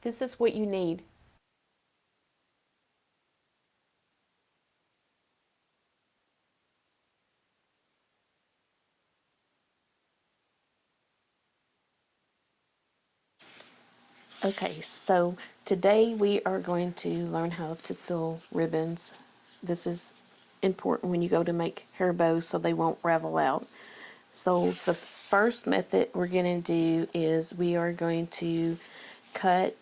This is what you need. Okay, so today we are going to learn how to sew ribbons. This is important when you go to make hair bows so they won't ravel out. So the first method we're going to do is we are going to cut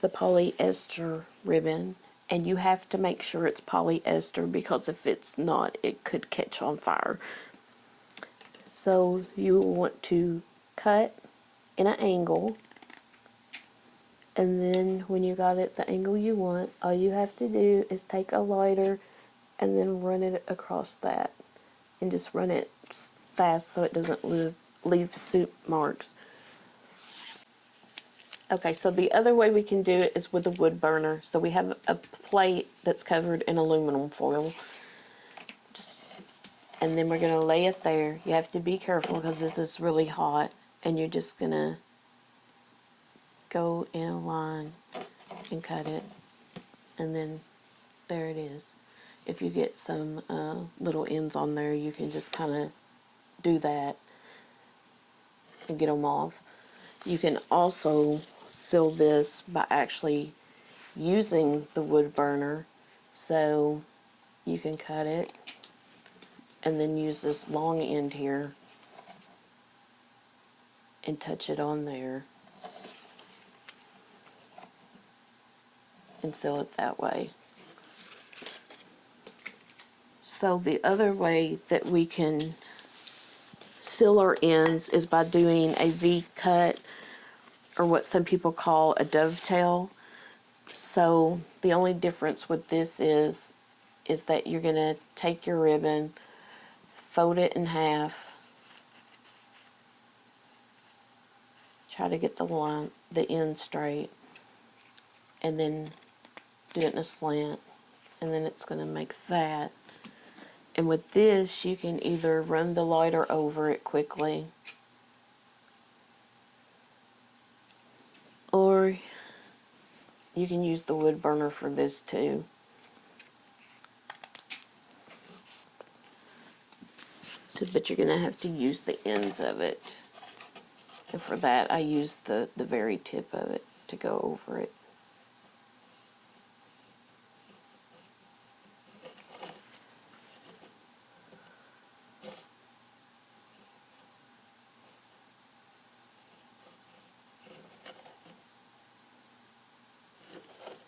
the polyester ribbon, and you have to make sure it's polyester because if it's not, it could catch on fire. So you want to cut in an angle, and then when you got it the angle you want, all you have to do is take a lighter and then run it across that, and just run it fast so it doesn't leave soup marks. Okay, so the other way we can do it is with a wood burner. So we have a plate that's covered in aluminum foil. And then we're going to lay it there. You have to be careful because this is really hot. And you're just going to go in a line and cut it. And then there it is. If you get some little ends on there, you can just kind of do that and get them off. You can also seal this by actually using the wood burner. So you can cut it and then use this long end here and touch it on there and seal it that way. So the other way that we can seal our ends is by doing a V cut, or what some people call a dovetail. So the only difference with this is that you're going to take your ribbon, fold it in half, try to get the end straight, and then do it in a slant, and then it's going to make that. And with this, you can either run the lighter over it quickly, or you can use the wood burner for this too. So, but you're going to have to use the ends of it. And for that, I use the very tip of it to go over it.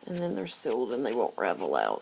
And then they're sealed and they won't ravel out.